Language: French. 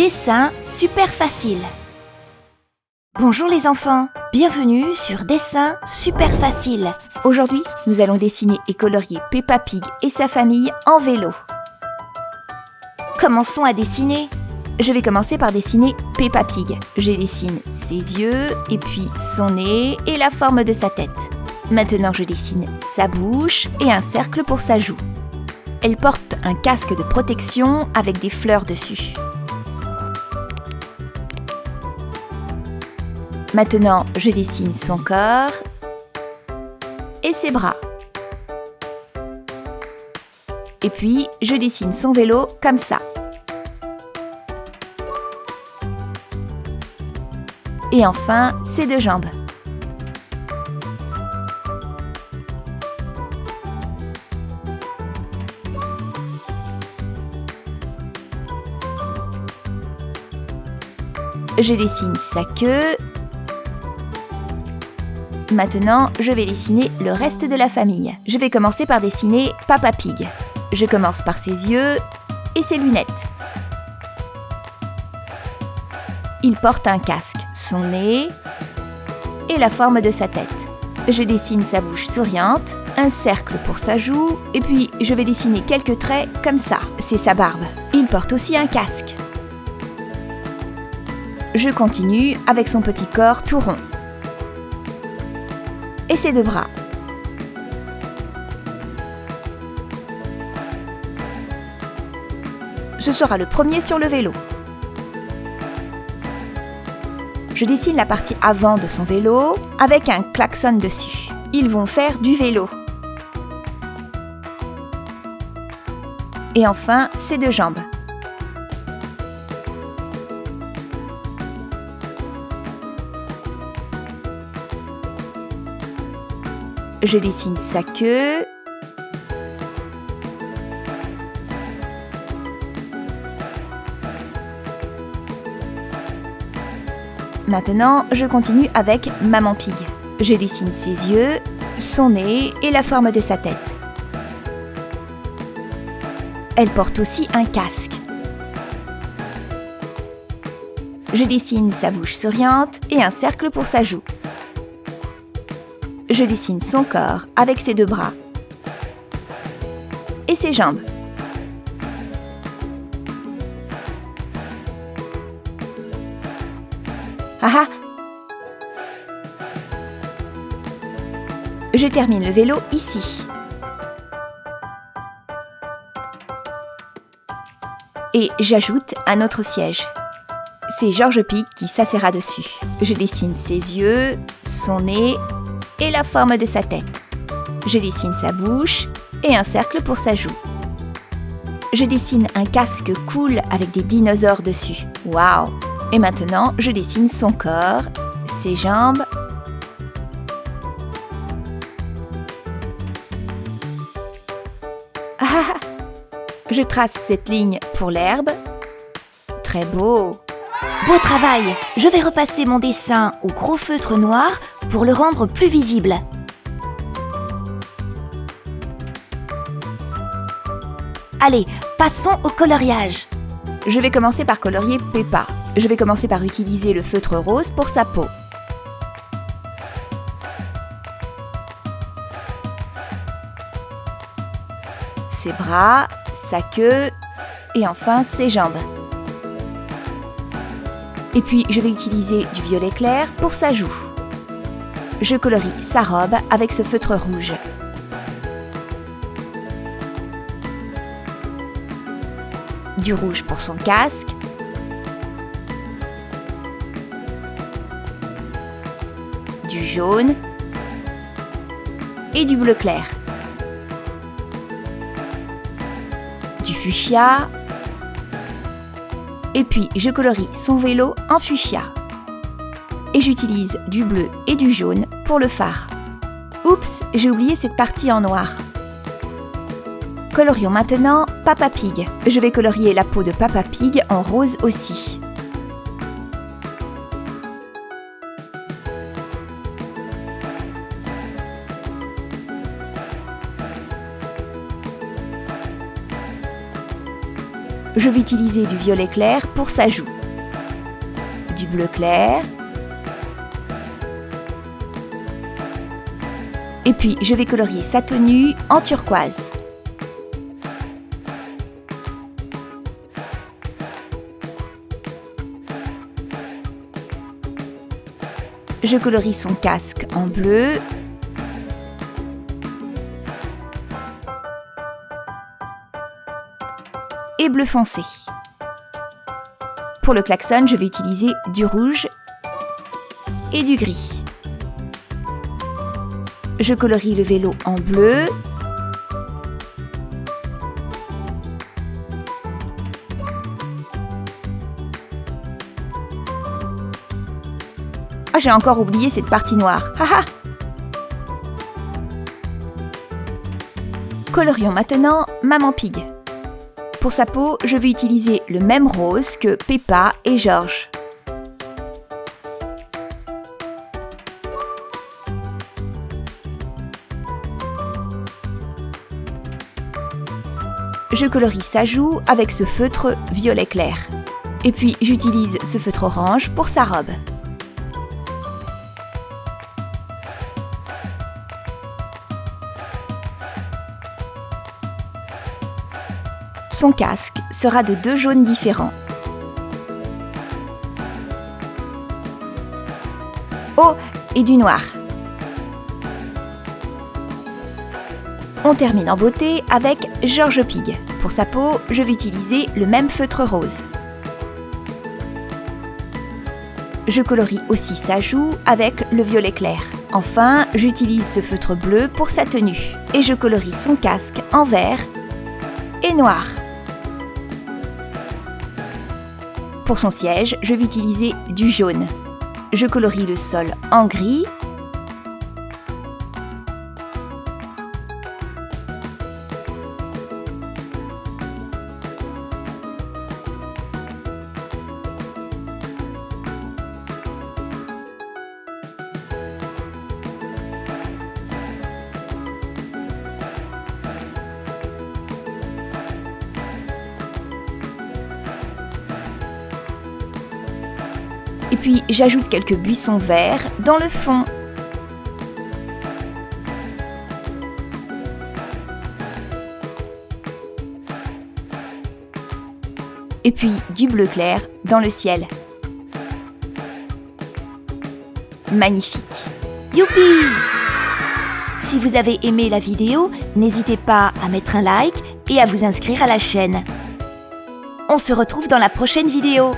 Dessin super facile. Bonjour les enfants, bienvenue sur Dessin super facile. Aujourd'hui, nous allons dessiner et colorier Peppa Pig et sa famille en vélo. Commençons à dessiner. Je vais commencer par dessiner Peppa Pig. Je dessine ses yeux, et puis son nez et la forme de sa tête. Maintenant, je dessine sa bouche et un cercle pour sa joue. Elle porte un casque de protection avec des fleurs dessus. Maintenant, je dessine son corps et ses bras. Et puis, je dessine son vélo comme ça. Et enfin, ses deux jambes. Je dessine sa queue. Maintenant, je vais dessiner le reste de la famille. Je vais commencer par dessiner Peppa Pig. Je commence par ses yeux et ses lunettes. Il porte un casque, son nez et la forme de sa tête. Je dessine sa bouche souriante, un cercle pour sa joue, et puis je vais dessiner quelques traits comme ça. C'est sa barbe. Il porte aussi un casque. Je continue avec son petit corps tout rond. Et ses deux bras. Ce sera le premier sur le vélo. Je dessine la partie avant de son vélo avec un klaxon dessus. Ils vont faire du vélo. Et enfin, ses deux jambes. Je dessine sa queue. Maintenant, je continue avec Maman Pig. Je dessine ses yeux, son nez et la forme de sa tête. Elle porte aussi un casque. Je dessine sa bouche souriante et un cercle pour sa joue. Je dessine son corps avec ses deux bras et ses jambes. Ah ah! Je termine le vélo ici. Et j'ajoute un autre siège. C'est George Pig qui s'asseyra dessus. Je dessine ses yeux, son nez et la forme de sa tête. Je dessine sa bouche et un cercle pour sa joue. Je dessine un casque cool avec des dinosaures dessus. Waouh! Et maintenant, je dessine son corps, ses jambes. Ah! Je trace cette ligne pour l'herbe. Très beau! Beau travail! Je vais repasser mon dessin au gros feutre noir pour le rendre plus visible. Allez, passons au coloriage. Je vais commencer par colorier Peppa. Je vais commencer par utiliser le feutre rose pour sa peau. Ses bras, sa queue et enfin ses jambes. Et puis, je vais utiliser du violet clair pour sa joue. Je colorie sa robe avec ce feutre rouge. Du rouge pour son casque. Du jaune. Et du bleu clair. Du fuchsia. Et puis, je colorie son vélo en fuchsia. Et j'utilise du bleu et du jaune pour le phare. Oups, j'ai oublié cette partie en noir. Colorions maintenant Peppa Pig. Je vais colorier la peau de Peppa Pig en rose aussi. je vais utiliser du violet clair pour sa joue, du bleu clair, et puis je vais colorier sa tenue en turquoise. Je colorie son casque en bleu. Et bleu foncé. Pour le klaxon, je vais utiliser du rouge et du gris. Je colorie le vélo en bleu. Ah, j'ai encore oublié cette partie noire. Haha! Colorions maintenant Maman Pig. Pour sa peau, je vais utiliser le même rose que Peppa et George. Je colorie sa joue avec ce feutre violet clair. Et puis j'utilise ce feutre orange pour sa robe. Son casque sera de 2 jaunes différents. Oh, et du noir. On termine en beauté avec George Pig. Pour sa peau, je vais utiliser le même feutre rose. Je colorie aussi sa joue avec le violet clair. Enfin, j'utilise ce feutre bleu pour sa tenue. Et je colorie son casque en vert et noir. Pour son siège, je vais utiliser du jaune. Je colorie le sol en gris. Et puis j'ajoute quelques buissons verts dans le fond. Et puis du bleu clair dans le ciel. Magnifique! Youpi! Si vous avez aimé la vidéo, n'hésitez pas à mettre un like et à vous inscrire à la chaîne. On se retrouve dans la prochaine vidéo.